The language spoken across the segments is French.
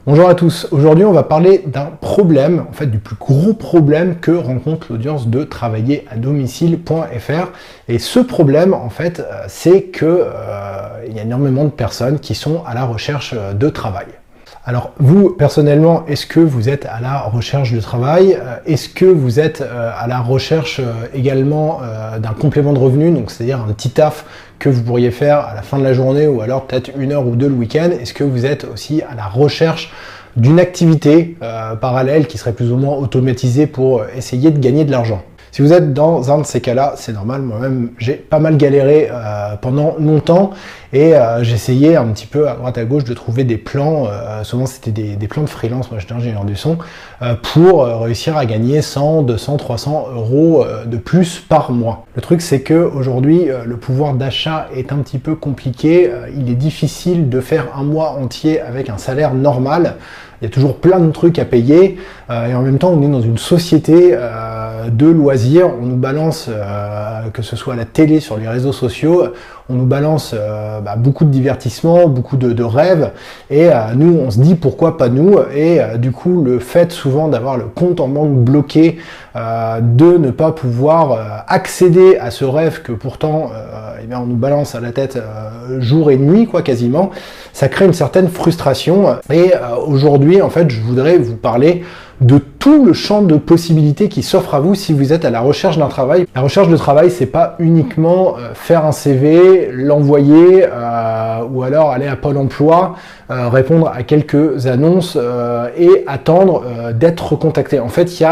Bonjour à tous, aujourd'hui on va parler d'un problème, en fait du plus gros problème que rencontre l'audience de travailler à domicile.fr. Et ce problème en fait c'est que il y a énormément de personnes qui sont à la recherche de travail. Alors vous personnellement, est-ce que vous êtes à la recherche de travail? Est-ce que vous êtes à la recherche également d'un complément de revenu, donc c'est-à-dire un petit taf que vous pourriez faire à la fin de la journée ou alors peut-être 1 heure ou 2 le week-end? Est-ce que vous êtes aussi à la recherche d'une activité parallèle qui serait plus ou moins automatisée pour essayer de gagner de l'argent? Si vous êtes dans un de ces cas-là, c'est normal, moi-même j'ai pas mal galéré pendant longtemps et j'essayais un petit peu à droite à gauche de trouver des plans, souvent c'était des plans de freelance, moi j'étais ingénieur du son, pour réussir à gagner 100, 200, 300 euros de plus par mois. Le truc c'est que aujourd'hui le pouvoir d'achat est un petit peu compliqué, il est difficile de faire un mois entier avec un salaire normal. Il y a toujours plein de trucs à payer et en même temps on est dans une société de loisirs, on nous balance, que ce soit à la télé, sur les réseaux sociaux, on nous balance beaucoup de divertissements, beaucoup de rêves et nous on se dit pourquoi pas nous, et du coup le fait souvent d'avoir le compte en banque bloqué, de ne pas pouvoir accéder à ce rêve que pourtant on nous balance à la tête jour et nuit quoi quasiment, ça crée une certaine frustration. Et aujourd'hui en fait je voudrais vous parler de tout le champ de possibilités qui s'offre à vous si vous êtes à la recherche d'un travail. La recherche de travail, c'est pas uniquement faire un CV, l'envoyer ou alors aller à Pôle emploi, répondre à quelques annonces et attendre d'être recontacté. En fait, il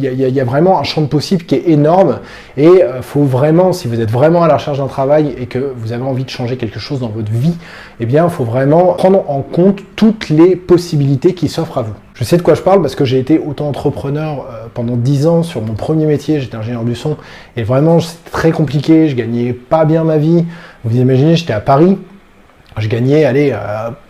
y a vraiment un champ de possibles qui est énorme et faut vraiment, si vous êtes vraiment à la recherche d'un travail et que vous avez envie de changer quelque chose dans votre vie, eh bien, il faut vraiment prendre en compte toutes les possibilités qui s'offrent à vous. Je sais de quoi je parle parce que j'ai été auto-entrepreneur pendant 10 ans sur mon premier métier, j'étais ingénieur du son et vraiment c'était très compliqué, je gagnais pas bien ma vie. Vous imaginez, j'étais à Paris, je gagnais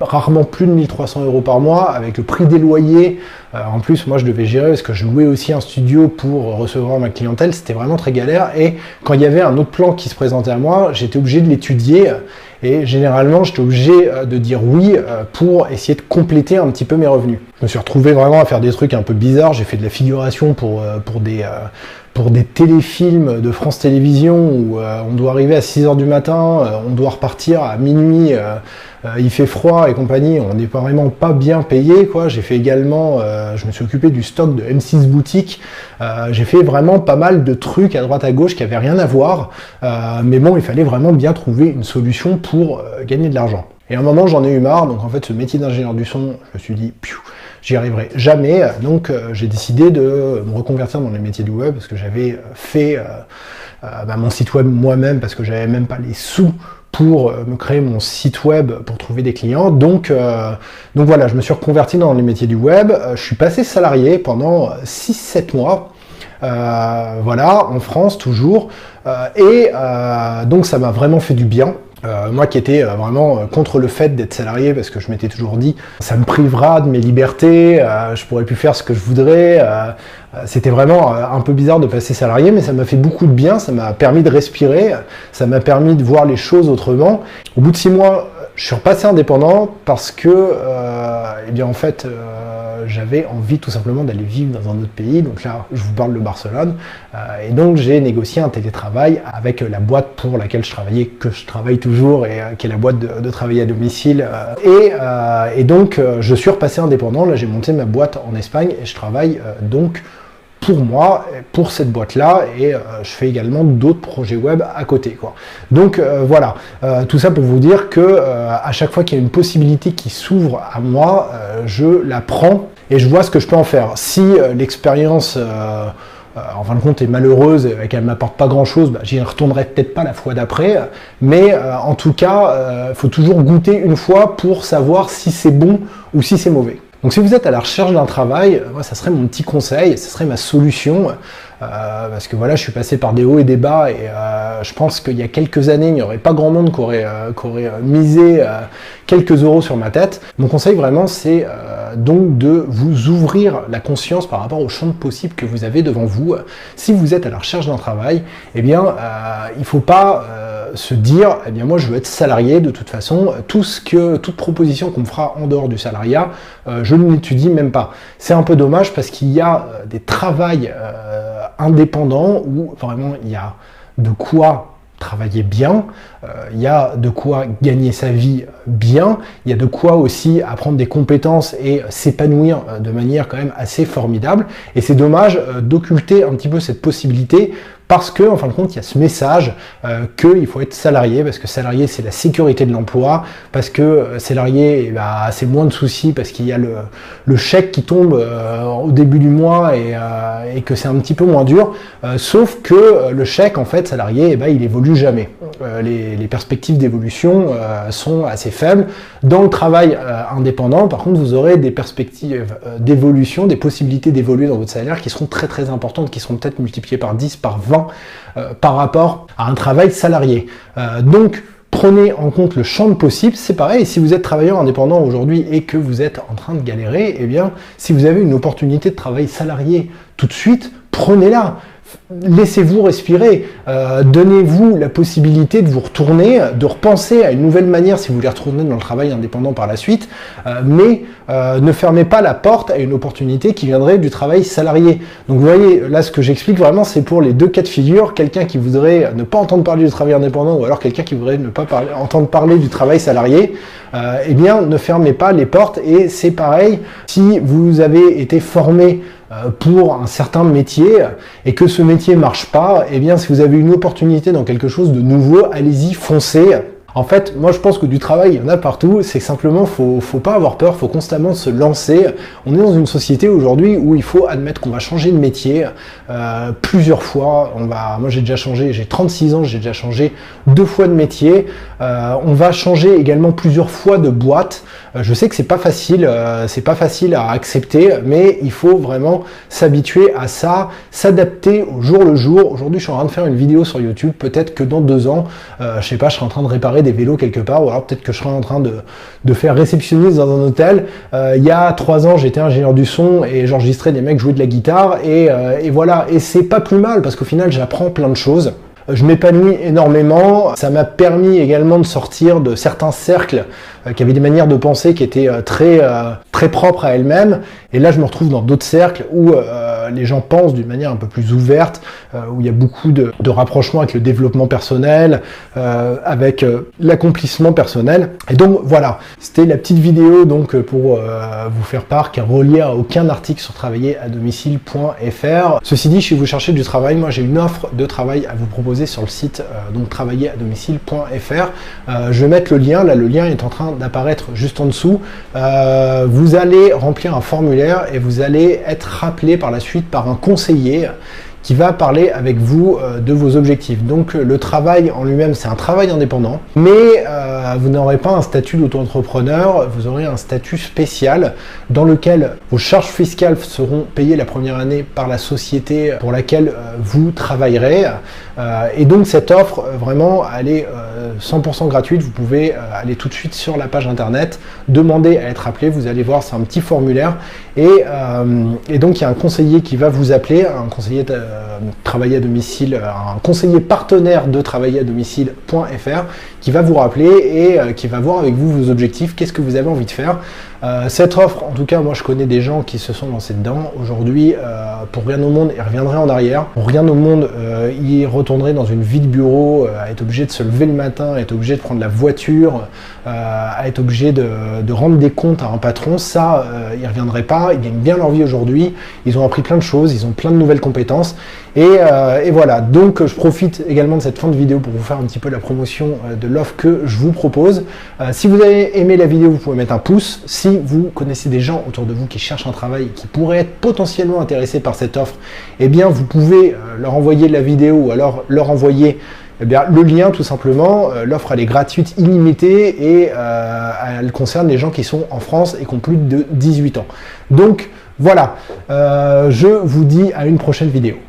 rarement plus de 1300 euros par mois avec le prix des loyers. En plus, moi je devais gérer parce que je louais aussi un studio pour recevoir ma clientèle, c'était vraiment très galère. Et quand il y avait un autre plan qui se présentait à moi, j'étais obligé de l'étudier. Et généralement, j'étais obligé de dire oui pour essayer de compléter un petit peu mes revenus. Je me suis retrouvé vraiment à faire des trucs un peu bizarres. J'ai fait de la figuration pour des téléfilms de France Télévisions où on doit arriver à 6h du matin, on doit repartir à minuit, il fait froid et compagnie, on n'est vraiment pas bien payé, quoi. J'ai fait également, je me suis occupé du stock de M6 Boutique, j'ai fait vraiment pas mal de trucs à droite à gauche qui avaient rien à voir, mais bon, il fallait vraiment bien trouver une solution pour gagner de l'argent. Et à un moment, j'en ai eu marre, donc en fait, ce métier d'ingénieur du son, je me suis dit, j'y arriverai jamais, donc j'ai décidé de me reconvertir dans les métiers du web, parce que j'avais fait mon site web moi-même, parce que j'avais même pas les sous pour me créer mon site web pour trouver des clients. Donc voilà, je me suis reconverti dans les métiers du web, je suis passé salarié pendant 6-7 mois, voilà, en France toujours, donc ça m'a vraiment fait du bien. Moi qui étais vraiment contre le fait d'être salarié parce que je m'étais toujours dit ça me privera de mes libertés, je pourrais plus faire ce que je voudrais, c'était vraiment un peu bizarre de passer salarié, mais ça m'a fait beaucoup de bien, ça m'a permis de respirer, ça m'a permis de voir les choses autrement. Au bout de 6 mois, je suis repassé indépendant parce que en fait j'avais envie tout simplement d'aller vivre dans un autre pays, donc là je vous parle de Barcelone, et donc j'ai négocié un télétravail avec la boîte pour laquelle je travaillais, que je travaille toujours, et qui est la boîte de travail à domicile, et donc je suis repassé indépendant. Là j'ai monté ma boîte en Espagne et je travaille donc pour moi, pour cette boîte-là, et je fais également d'autres projets web à côté, quoi. Donc voilà, tout ça pour vous dire que à chaque fois qu'il y a une possibilité qui s'ouvre à moi, je la prends et je vois ce que je peux en faire. Si l'expérience en fin de compte est malheureuse et qu'elle ne m'apporte pas grand-chose, j'y retournerai peut-être pas la fois d'après, mais en tout cas, il faut toujours goûter une fois pour savoir si c'est bon ou si c'est mauvais. Donc si vous êtes à la recherche d'un travail, moi ça serait mon petit conseil, ça serait ma solution, parce que voilà, je suis passé par des hauts et des bas, et je pense qu'il y a quelques années, il n'y aurait pas grand monde qui aurait misé quelques euros sur ma tête. Mon conseil vraiment, c'est donc de vous ouvrir la conscience par rapport au champ de possibles que vous avez devant vous. Si vous êtes à la recherche d'un travail, eh bien il ne faut pas se dire, eh bien moi je veux être salarié de toute façon, toute proposition qu'on me fera en dehors du salariat, je ne l'étudie même pas. C'est un peu dommage parce qu'il y a des travails indépendants où vraiment il y a de quoi travailler bien, il y a de quoi gagner sa vie bien, il y a de quoi aussi apprendre des compétences et s'épanouir de manière quand même assez formidable. Et c'est dommage d'occulter un petit peu cette possibilité parce que, en fin de compte, il y a ce message qu'il faut être salarié, parce que salarié, c'est la sécurité de l'emploi, parce que salarié, c'est moins de soucis, parce qu'il y a le chèque qui tombe au début du mois et que c'est un petit peu moins dur, sauf que le chèque, en fait, salarié, il évolue jamais. Les perspectives d'évolution sont assez faibles. Dans le travail indépendant, par contre, vous aurez des perspectives d'évolution, des possibilités d'évoluer dans votre salaire qui seront très très importantes, qui seront peut-être multipliées par 10, par 20 par rapport à un travail salarié. Donc, prenez en compte le champ de possibles. C'est pareil, si vous êtes travailleur indépendant aujourd'hui et que vous êtes en train de galérer, eh bien, si vous avez une opportunité de travail salarié tout de suite, prenez-la. Laissez-vous respirer, donnez-vous la possibilité de vous retourner, de repenser à une nouvelle manière si vous voulez retourner dans le travail indépendant par la suite, mais ne fermez pas la porte à une opportunité qui viendrait du travail salarié. Donc vous voyez, là ce que j'explique vraiment c'est pour les deux cas de figure, quelqu'un qui voudrait ne pas entendre parler du travail indépendant ou alors quelqu'un qui voudrait ne pas entendre parler du travail salarié, eh bien ne fermez pas les portes. Et c'est pareil, si vous avez été formé pour un certain métier et que ce métier marche pas, eh bien si vous avez une opportunité dans quelque chose de nouveau, allez-y, foncez. En fait, moi je pense que du travail, il y en a partout, c'est que simplement, faut pas avoir peur, faut constamment se lancer. On est dans une société aujourd'hui où il faut admettre qu'on va changer de métier plusieurs fois. Moi j'ai déjà changé, j'ai 36 ans, j'ai déjà changé 2 fois de métier. On va changer également plusieurs fois de boîte. Je sais que c'est pas facile à accepter, mais il faut vraiment s'habituer à ça, s'adapter au jour le jour. Aujourd'hui, je suis en train de faire une vidéo sur YouTube. Peut-être que dans 2 ans, je sais pas, je serai en train de réparer des vélos quelque part, ou alors peut-être que je serai en train de faire réceptionniste dans un hôtel. Il y a 3 ans, j'étais ingénieur du son et j'enregistrais des mecs jouer de la guitare et voilà. Et c'est pas plus mal parce qu'au final, j'apprends plein de choses. Je m'épanouis énormément. Ça m'a permis également de sortir de certains cercles qui avaient des manières de penser qui étaient très propres à elles-mêmes. Et là, je me retrouve dans d'autres cercles où les gens pensent d'une manière un peu plus ouverte, où il y a beaucoup de rapprochements avec le développement personnel, avec l'accomplissement personnel. Et donc voilà, c'était la petite vidéo donc pour vous faire part, qui est reliée à aucun article sur travailleraddomicile.fr. Ceci dit, si vous cherchez du travail, moi j'ai une offre de travail à vous proposer sur le site donc travailleraddomicile.fr. Je vais mettre le lien, là le lien est en train d'apparaître juste en dessous. Vous allez remplir un formulaire et vous allez être rappelé par la suite par un conseiller qui va parler avec vous de vos objectifs. Donc le travail en lui-même, c'est un travail indépendant, mais vous n'aurez pas un statut d'auto-entrepreneur, vous aurez un statut spécial dans lequel vos charges fiscales seront payées la première année par la société pour laquelle vous travaillerez. Et donc cette offre, vraiment, elle est 100% gratuite. Vous pouvez aller tout de suite sur la page internet, demander à être appelé, vous allez voir, c'est un petit formulaire. Et donc il y a un conseiller qui va vous appeler, un conseiller de travailler à domicile, un conseiller partenaire de travailler à domicile.fr qui va vous rappeler et qui va voir avec vous vos objectifs, qu'est-ce que vous avez envie de faire. Cette offre, en tout cas, moi je connais des gens qui se sont lancés dedans. Aujourd'hui, pour rien au monde, ils reviendraient en arrière. Pour rien au monde, ils retourneraient dans une vie de bureau, à être obligé de se lever le matin, à être obligé de prendre la voiture, à être obligé de rendre des comptes à un patron. Ça, ils reviendraient pas. Ils gagnent bien leur vie aujourd'hui. Ils ont appris plein de choses, ils ont plein de nouvelles compétences. Et voilà, donc je profite également de cette fin de vidéo pour vous faire un petit peu la promotion de l'offre que je vous propose. Si vous avez aimé la vidéo, vous pouvez mettre un pouce. Si vous connaissez des gens autour de vous qui cherchent un travail, qui pourraient être potentiellement intéressés par cette offre, eh bien vous pouvez leur envoyer la vidéo ou alors leur envoyer le lien tout simplement. L'offre elle est gratuite, illimitée et elle concerne les gens qui sont en France et qui ont plus de 18 ans. Donc voilà, je vous dis à une prochaine vidéo.